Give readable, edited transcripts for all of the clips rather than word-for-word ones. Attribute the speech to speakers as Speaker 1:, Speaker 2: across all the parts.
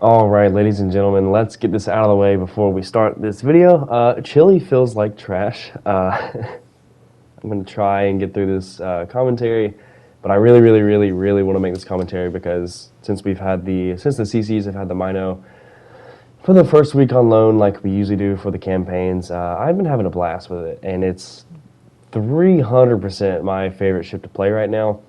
Speaker 1: All right, ladies and gentlemen, let's get this out of the way before we start this video. Chili feels like trash. I'm going to try and get through this commentary, but I really want to make this commentary because since the CCs have had the Mino for the first week on loan, like we usually do for the campaigns, I've been having a blast with it, and it's 300% my favorite ship to play right now.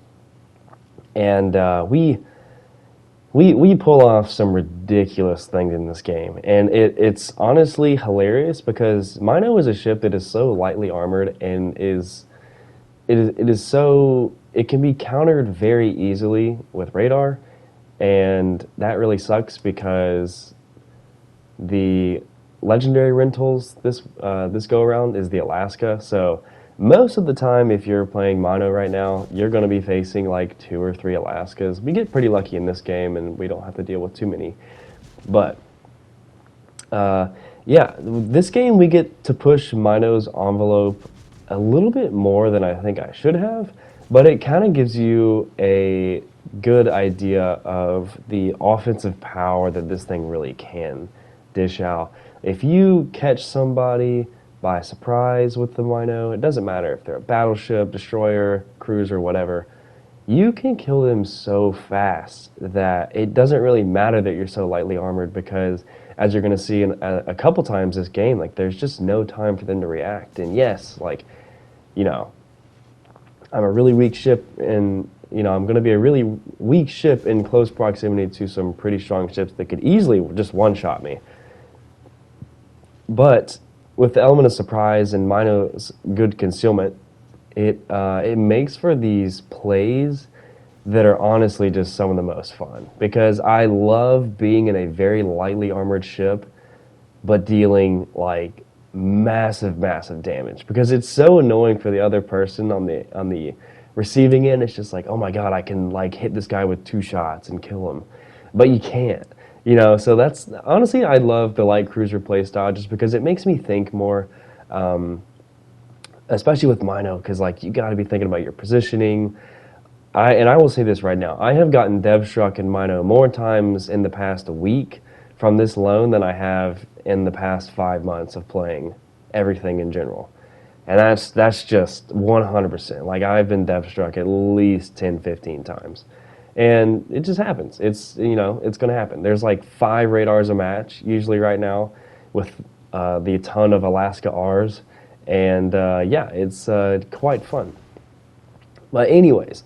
Speaker 1: And we pull off some ridiculous things in this game, and it's honestly hilarious because Mino is a ship that is so lightly armored and it can be countered very easily with radar, and that really sucks because the legendary rentals this go around is the Alaska. So most of the time, if you're playing Mono right now, you're going to be facing like 2 or 3 Alaskas. We get pretty lucky in this game, and we don't have to deal with too many. But yeah, this game we get to push Mino's envelope a little bit more than I think I should have, but it kind of gives you a good idea of the offensive power that this thing really can dish out. If you catch somebody by surprise with the Mino, it doesn't matter if they're a battleship, destroyer, cruiser, whatever, you can kill them so fast that it doesn't really matter that you're so lightly armored, because as you're going to see in a couple times this game, like there's just no time for them to react. And yes, like, you know, I'm a really weak ship, and I'm going to be a really weak ship in close proximity to some pretty strong ships that could easily just one-shot me. But with the element of surprise and Mino's good concealment, it makes for these plays that are honestly just some of the most fun, because I love being in a very lightly armored ship but dealing like massive damage, because it's so annoying for the other person on the receiving end. It's just like, oh my god, I can like hit this guy with 2 shots and kill him, but you can't. So that's honestly, I love the light cruiser playstyle just because it makes me think more, especially with Mino, because like you got to be thinking about your positioning. I will say this right now: I have gotten dev struck in Mino more times in the past week from this loan than I have in the past 5 months of playing everything in general, and that's just 100%. Like I've been dev struck at least 10-15 times. And it just happens. It's going to happen. There's like 5 radars a match usually right now, with the ton of Alaska Rs, and yeah, it's quite fun. But anyways,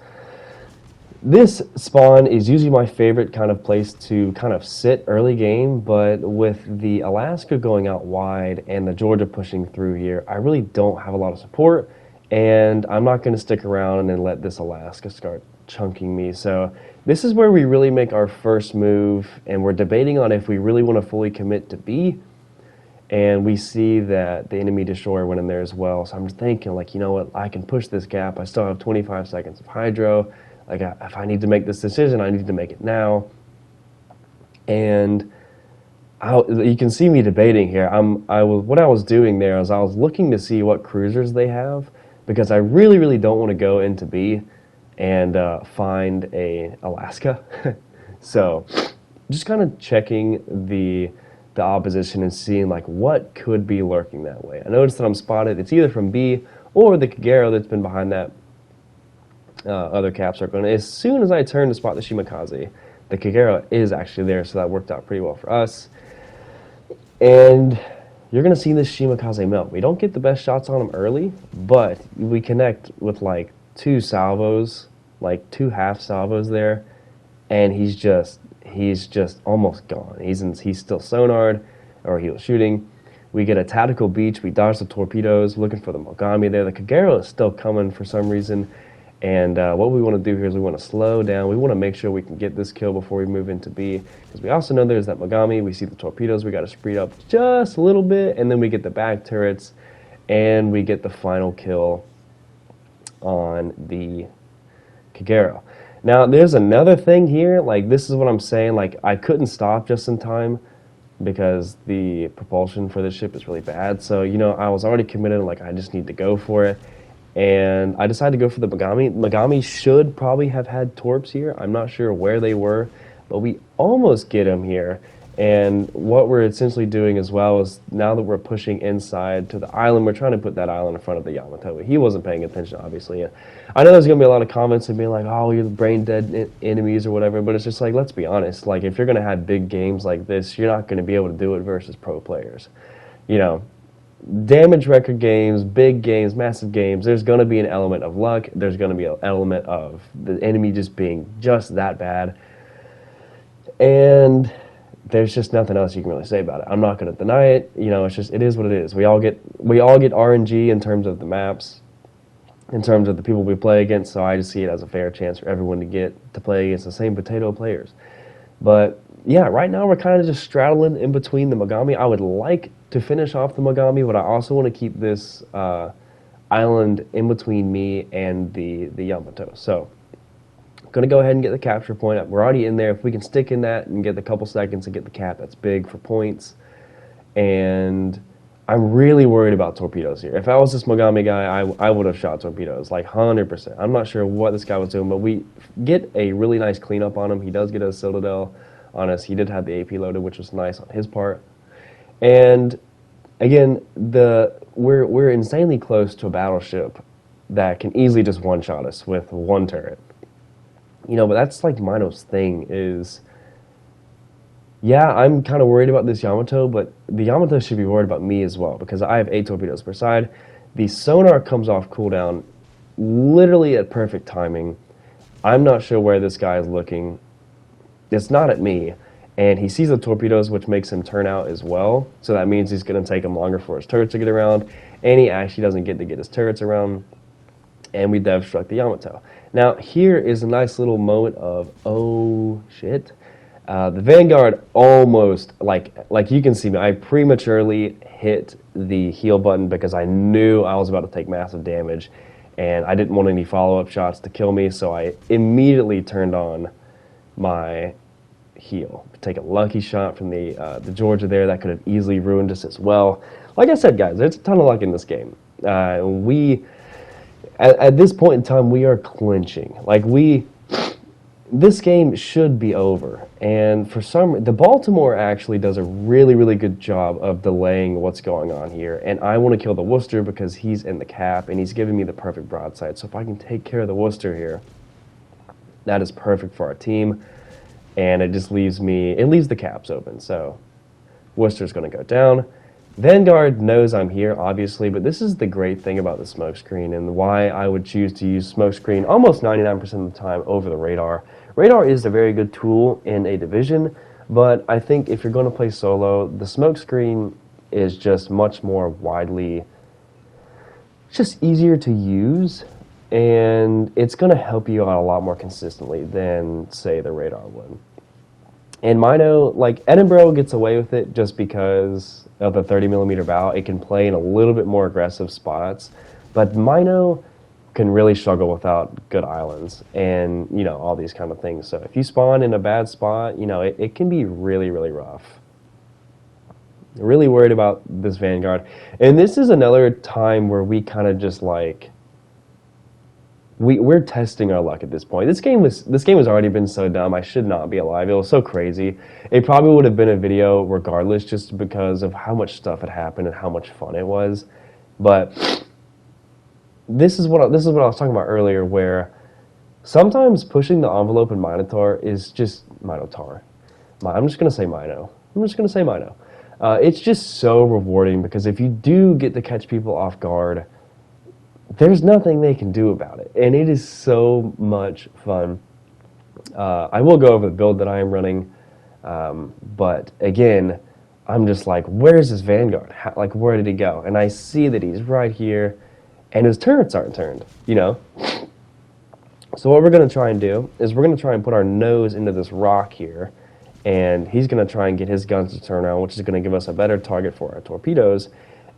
Speaker 1: this spawn is usually my favorite kind of place to kind of sit early game, but with the Alaska going out wide and the Georgia pushing through here, I really don't have a lot of support, and I'm not going to stick around and let this Alaska start chunking me. So this is where we really make our first move, and we're debating on if we really want to fully commit to B, and we see that the enemy destroyer went in there as well. So I'm thinking, like, you know what, I can push this gap. I still have 25 seconds of hydro. Like, if I need to make this decision, I need to make it now. And you can see me debating here. What I was doing there is I was looking to see what cruisers they have, because I really don't want to go into B and find a Alaska. So just kind of checking the opposition and seeing like what could be lurking that way. I noticed that I'm spotted. It's either from B or the Kagero that's been behind that other cap circle. And as soon as I turn to spot the Shimakaze, the Kagero is actually there, so that worked out pretty well for us. And you're going to see this Shimakaze melt. We don't get the best shots on him early, but we connect with like 2 salvos, like 2 half salvos there, and he's just almost gone. He's still sonared, or he was shooting. We get a tactical beach. We dodge the torpedoes, looking for the Mogami there. The Kagero is still coming for some reason, and what we want to do here is we want to slow down. We want to make sure we can get this kill before we move into B, because we also know there's that Mogami. We see the torpedoes. We got to speed up just a little bit, and then we get the back turrets, and we get the final kill on the Kagero. Now, there's another thing here. Like, this is what I'm saying. Like, I couldn't stop just in time because the propulsion for this ship is really bad. So, I was already committed. Like, I just need to go for it. And I decided to go for the Mogami. Mogami should probably have had torps here. I'm not sure where they were, but we almost get him here. And what we're essentially doing as well is now that we're pushing inside to the island, we're trying to put that island in front of the Yamato. He wasn't paying attention, obviously. I know there's going to be a lot of comments and being like, oh, you're the brain dead enemies or whatever, but it's just like, let's be honest. Like, if you're going to have big games like this, you're not going to be able to do it versus pro players. You know, damage record games, big games, massive games, there's going to be an element of luck. There's going to be an element of the enemy just being just that bad. And there's just nothing else you can really say about it. I'm not going to deny it. You know, it's just, it is what it is. We all get RNG in terms of the maps, in terms of the people we play against, so I just see it as a fair chance for everyone to get to play against the same potato players. But yeah, right now we're kind of just straddling in between the Mogami. I would like to finish off the Mogami, but I also want to keep this island in between me and the Yamato. So I'm going to go ahead and get the capture point. We're already in there. If we can stick in that and get the couple seconds and get the cap, that's big for points. And I'm really worried about torpedoes here. If I was this Mogami guy, I would have shot torpedoes, like 100%. I'm not sure what this guy was doing, but we get a really nice cleanup on him. He does get a Citadel on us. He did have the AP loaded, which was nice on his part. And again, we're insanely close to a battleship that can easily just one-shot us with one turret. You know, but that's like Mino's thing is, yeah, I'm kind of worried about this Yamato, but the Yamato should be worried about me as well because I have 8 torpedoes per side. The sonar comes off cooldown literally at perfect timing. I'm not sure where this guy is looking. It's not at me. And he sees the torpedoes, which makes him turn out as well. So that means he's going to take him longer for his turrets to get around. And he actually doesn't get to get his turrets around. And we dev struck the Yamato. Now, here is a nice little moment of, oh, shit. The Vanguard almost, like you can see me, I prematurely hit the heal button because I knew I was about to take massive damage. And I didn't want any follow-up shots to kill me, so I immediately turned on my heal. Take a lucky shot from the Georgia there. That could have easily ruined us as well. Like I said, guys, there's a ton of luck in this game. At this point in time, we are clinching. This game should be over. And for the Baltimore actually does a really, really good job of delaying what's going on here. And I want to kill the Worcester because he's in the cap and he's giving me the perfect broadside. So if I can take care of the Worcester here, that is perfect for our team. And it just leaves the caps open. So Worcester's going to go down. Vanguard knows I'm here, obviously, but this is the great thing about the smokescreen and why I would choose to use smokescreen almost 99% of the time over the radar. Radar is a very good tool in a division, but I think if you're going to play solo, the smokescreen is just much more widely, it's just easier to use, and it's going to help you out a lot more consistently than, say, the radar would. And Mino, like, Edinburgh gets away with it just because of the 30mm bow. It can play in a little bit more aggressive spots, but Mino can really struggle without good islands and, you know, all these kind of things. So if you spawn in a bad spot, you know, it can be really, really rough. Really worried about this Vanguard. And this is another time where we kind of just, like, we're testing our luck at this point. This game has already been so dumb. I should not be alive. It was so crazy. It probably would have been a video regardless, just because of how much stuff had happened and how much fun it was. But this is what I was talking about earlier, where sometimes pushing the envelope in Minotaur is just Minotaur. I'm just gonna say Mino. It's just so rewarding because if you do get to catch people off guard, there's nothing they can do about it, and it is so much fun. I will go over the build that I am running, but again, I'm just like, where's this Vanguard? Where did he go? And I see that he's right here, and his turrets aren't turned, you know? So what we're going to try and do is we're going to try and put our nose into this rock here, and he's going to try and get his guns to turn on, which is going to give us a better target for our torpedoes.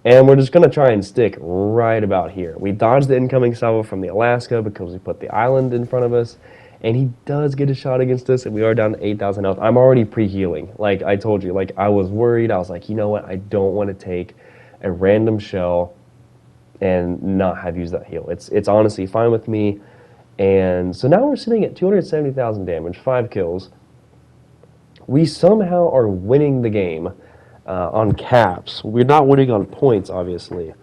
Speaker 1: And we're just going to try and stick right about here. We dodged the incoming salvo from the Alaska because we put the island in front of us. And he does get a shot against us, and we are down to 8,000 health. I'm already pre-healing. Like I told you, like I was worried. I was like, you know what? I don't want to take a random shell and not have used that heal. It's honestly fine with me. And so now we're sitting at 270,000 damage, 5 kills. we somehow are winning the game on caps. We're not winning on points, obviously.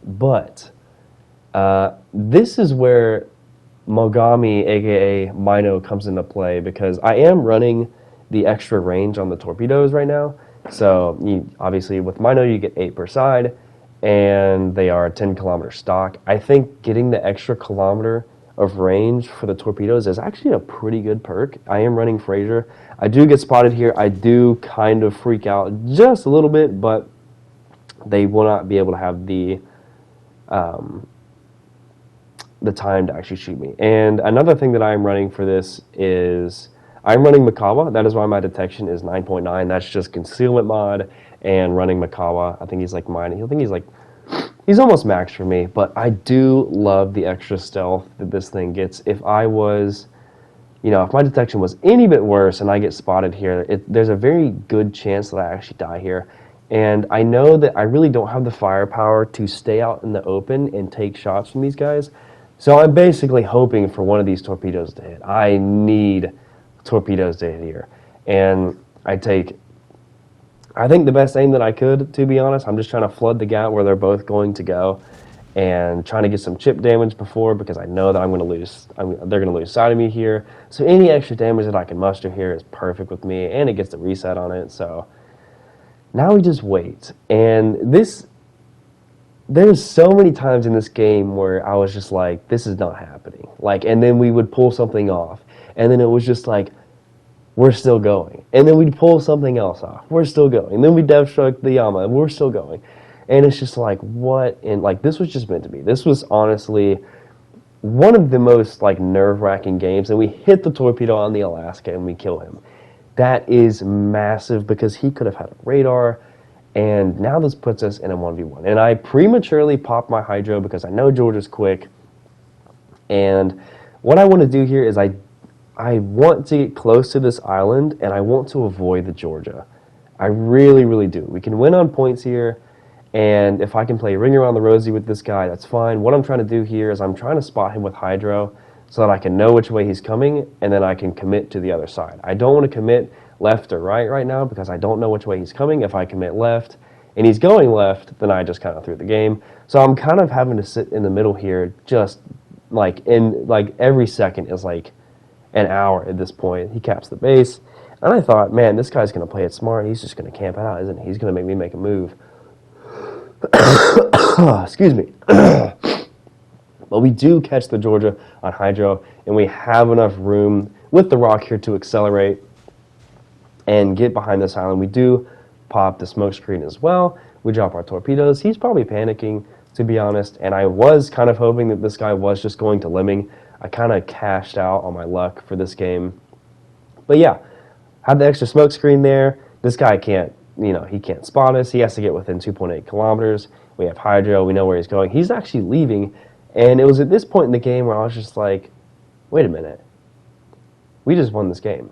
Speaker 1: But this is where Mogami, aka Mino, comes into play because I am running the extra range on the torpedoes right now. So obviously with Mino you get 8 per side, and they are 10-kilometer stock. I think getting the extra kilometer of range for the torpedoes is actually a pretty good perk. I am running Fraser. I do get spotted here. I do kind of freak out just a little bit, but they will not be able to have the time to actually shoot me. And another thing that I'm running for this is I'm running Makawa. That is why my detection is 9.9. That's just concealment mod and running Makawa. I think he's like mine. I think he's almost max for me, but I do love the extra stealth that this thing gets. If I was, if my detection was any bit worse and I get spotted here, there's a very good chance that I actually die here. And I know that I really don't have the firepower to stay out in the open and take shots from these guys. So I'm basically hoping for one of these torpedoes to hit. I need torpedoes to hit here. And I think the best aim that I could, to be honest. I'm just trying to flood the gap where they're both going to go and trying to get some chip damage before, because I know that I'm going to lose. They're going to lose sight of me here. So any extra damage that I can muster here is perfect with me, and it gets the reset on it. So now we just wait. And there's so many times in this game where I was just like, this is not happening. And then we would pull something off. And then it was just like, we're still going. And then we'd pull something else off. We're still going. And then we dev struck the Yama, and we're still going. And it's just like, what? And this was just meant to be. This was honestly one of the most nerve-wracking games. And we hit the torpedo on the Alaska and we kill him. That is massive because he could have had a radar. And now this puts us in a 1v1. And I prematurely popped my hydro because I know Georgia's quick. And what I want to do here is I want to get close to this island, and I want to avoid the Georgia. I really, really do. We can win on points here, and if I can play Ring Around the Rosie with this guy, that's fine. What I'm trying to do here is I'm trying to spot him with hydro so that I can know which way he's coming, and then I can commit to the other side. I don't want to commit left or right now because I don't know which way he's coming. If I commit left and he's going left, then I just kind of threw the game. So I'm kind of having to sit in the middle here, just every second is an hour at this point. He caps the base, and I thought, man, this guy's going to play it smart. He's just going to camp out, isn't he? He's going to make me make a move. Excuse me. But we do catch the Georgia on hydro, and we have enough room with the rock here to accelerate and get behind this island. We do pop the smoke screen as well. We drop our torpedoes. He's probably panicking, to be honest, and I was kind of hoping that this guy was just going to lemming. I kind of cashed out on my luck for this game. But yeah, had the extra smoke screen there. This guy can't, he can't spot us. He has to get within 2.8 kilometers. We have hydro. We know where he's going. He's actually leaving. And it was at this point in the game where I was just like, wait a minute. We just won this game.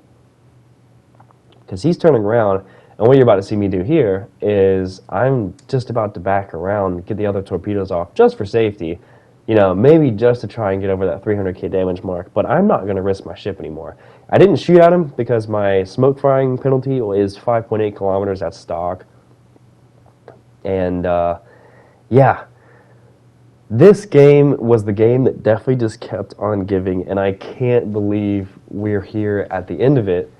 Speaker 1: Because he's turning around, and what you're about to see me do here is I'm just about to back around, get the other torpedoes off just for safety. Maybe just to try and get over that 300k damage mark, but I'm not going to risk my ship anymore. I didn't shoot at him because my smoke firing penalty is 5.8 kilometers at stock. And, yeah, this game was the game that definitely just kept on giving, and I can't believe we're here at the end of it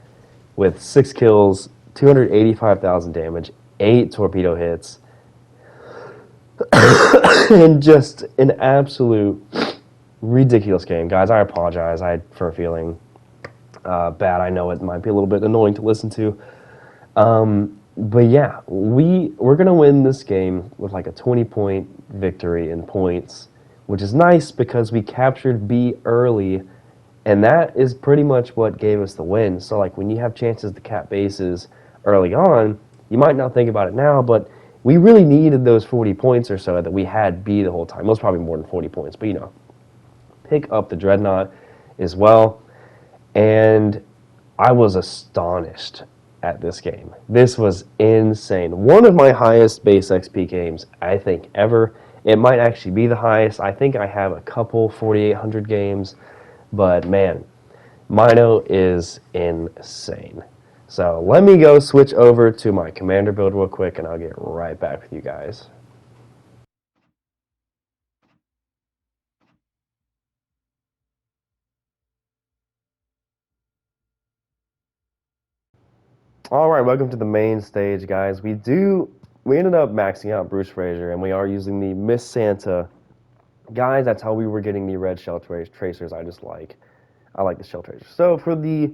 Speaker 1: with 6 kills, 285,000 damage, 8 torpedo hits, and just an absolute ridiculous game. Guys, I apologize for feeling bad. I know it might be a little bit annoying to listen to. But yeah, we're going to win this game with a 20-point victory in points, which is nice because we captured B early, and that is pretty much what gave us the win. So when you have chances to cap bases early on, you might not think about it now, but we really needed those 40 points or so that we had B the whole time. It was probably more than 40 points, but pick up the Dreadnought as well. And I was astonished at this game. This was insane. One of my highest base XP games, I think, ever. It might actually be the highest. I think I have a couple 4,800 games, but man, Mino is insane. So let me go switch over to my commander build real quick, and I'll get right back with you guys. All right, welcome to the main stage, guys. We ended up maxing out Bruce Fraser, and we are using the Miss Santa. Guys, that's how we were getting the red shell tracers. I like the shell tracers. So for the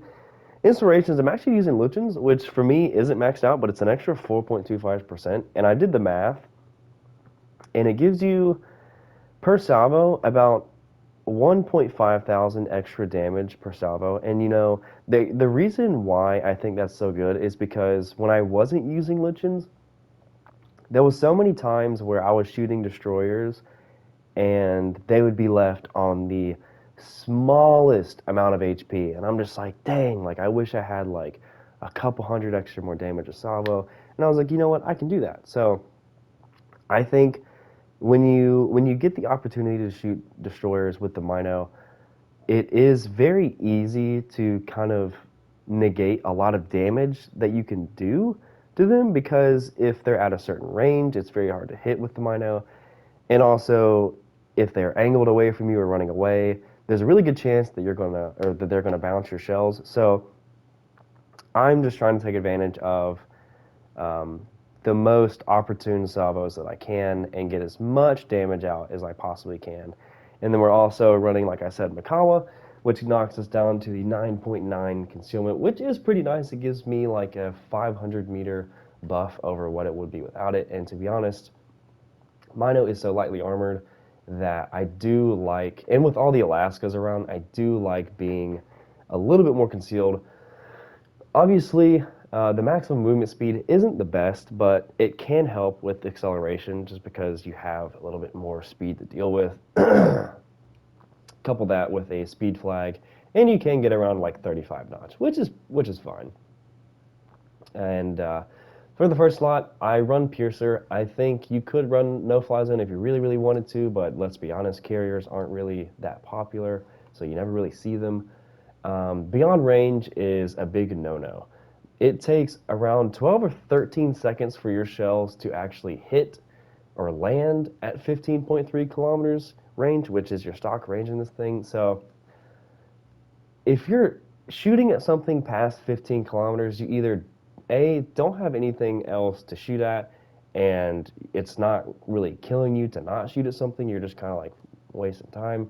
Speaker 1: inspirations, I'm actually using Luchins, which for me isn't maxed out, but it's an extra 4.25%. And I did the math, and it gives you per salvo about 1.5 thousand extra damage per salvo. And the reason why I think that's so good is because when I wasn't using Luchins, there was so many times where I was shooting destroyers and they would be left on the smallest amount of HP, and I'm just like, dang, like I wish I had like a couple hundred extra more damage a salvo. And I was like, you know what, I can do that. So I think when you get the opportunity to shoot destroyers with the Mino, it is very easy to kind of negate a lot of damage that you can do to them, because if they're at a certain range, it's very hard to hit with the Mino. And also, if they're angled away from you or running away, there's a really good chance that they're gonna bounce your shells. So I'm just trying to take advantage of um, the most opportune salvos that I can and get as much damage out as I possibly can. And then we're also running, like I said, Mikawa, which knocks us down to the 9.9 concealment, which is pretty nice. It gives me like a 500-meter buff over what it would be without it. And to be honest, Mino is so lightly armored that I do like, and with all the Alaskas around, I do like being a little bit more concealed. Obviously, the maximum movement speed isn't the best, but it can help with acceleration just because you have a little bit more speed to deal with. Couple that with a speed flag, and you can get around like 35 knots, which is fine. And for the first slot, I run Piercer. I think you could run No Fly Zone if you really, really wanted to, but let's be honest, carriers aren't really that popular, so you never really see them. Beyond range is a big no-no. It takes around 12 or 13 seconds for your shells to actually hit or land at 15.3 kilometers range, which is your stock range in this thing. So if you're shooting at something past 15 kilometers, you either don't have anything else to shoot at, and it's not really killing you to not shoot at something. You're just kind of like wasting time,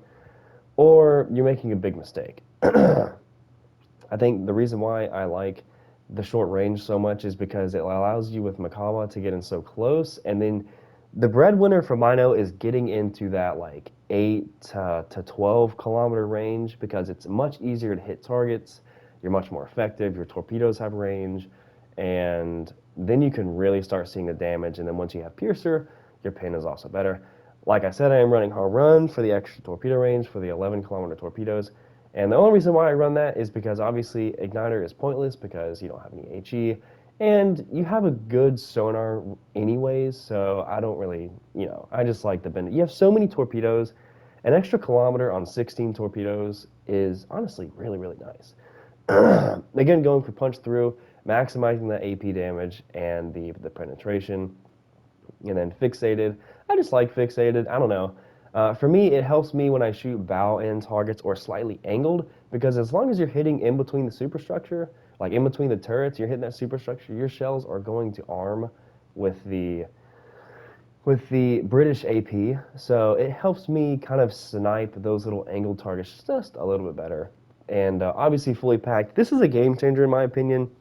Speaker 1: or you're making a big mistake. I think the reason why I like the short range so much is because it allows you with Makawa to get in so close, and then the breadwinner for Mino is getting into that like 8 to 12 kilometer range, because it's much easier to hit targets. You're much more effective. Your torpedoes have range, and then you can really start seeing the damage. And then once you have Piercer, your pin is also better. Like I said, I am running Hard Run for the extra torpedo range for the 11-kilometer torpedoes. And the only reason why I run that is because obviously Igniter is pointless because you don't have any HE, and you have a good sonar anyways, so I don't really, I just like the bend. You have so many torpedoes. An extra kilometer on 16 torpedoes is honestly really, really nice. Again, going for punch through, maximizing that AP damage and the penetration, and then fixated. I just like fixated. I don't know. For me, it helps me when I shoot bow end targets or slightly angled, because as long as you're hitting in between the superstructure, like in between the turrets, you're hitting that superstructure, your shells are going to arm with the British AP. So it helps me kind of snipe those little angled targets just a little bit better. And obviously fully packed. This is a game changer in my opinion.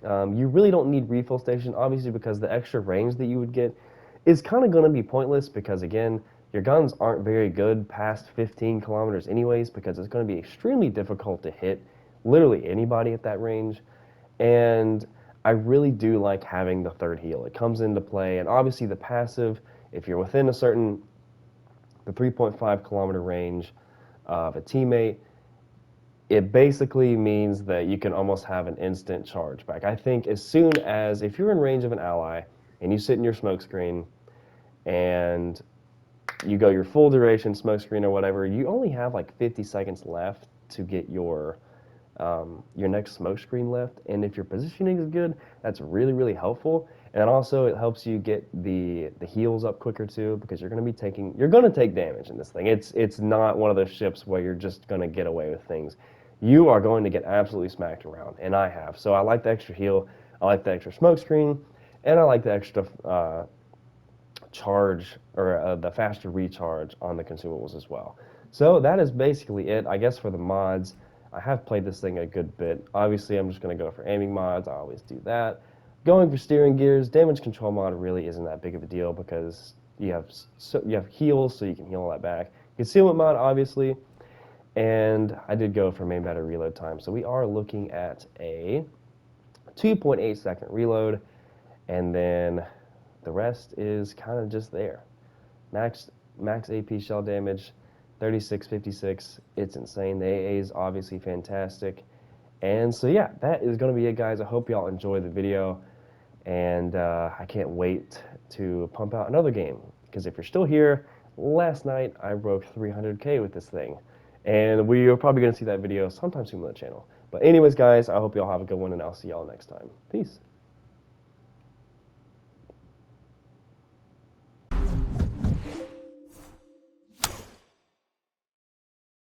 Speaker 1: You really don't need refill station, obviously, because the extra range that you would get is kind of going to be pointless, because again, your guns aren't very good past 15 kilometers anyways, because it's going to be extremely difficult to hit literally anybody at that range. And I really do like having the third heal. It comes into play, and obviously the passive, if you're within the 3.5 kilometer range of a teammate, it basically means that you can almost have an instant charge back. I think as soon as, if you're in range of an ally and you sit in your smoke screen and you go your full duration smoke screen or whatever, you only have like 50 seconds left to get your your next smoke screen left. And if your positioning is good, that's really, really helpful. And also it helps you get the heals up quicker too, because you're going to take damage in this thing. It's not one of those ships where you're just going to get away with things. You are going to get absolutely smacked around, and I have. So I like the extra heal, I like the extra smoke screen, and I like the extra charge, or the faster recharge on the consumables as well. So that is basically it, I guess, for the mods. I have played this thing a good bit. Obviously, I'm just going to go for aiming mods. I always do that. Going for steering gears, damage control mod really isn't that big of a deal because you have heals, so you can heal all that back. Concealment mod, obviously, and I did go for main battery reload time. So we are looking at a 2.8-second reload, and then the rest is kind of just there. Max AP shell damage, 3656. It's insane. The AA is obviously fantastic. And so yeah, that is going to be it, guys. I hope y'all enjoy the video, and I can't wait to pump out another game. Because if you're still here, last night I broke 300K with this thing, and we are probably going to see that video sometime soon on the channel. But anyways, guys, I hope y'all have a good one, and I'll see y'all next time. Peace.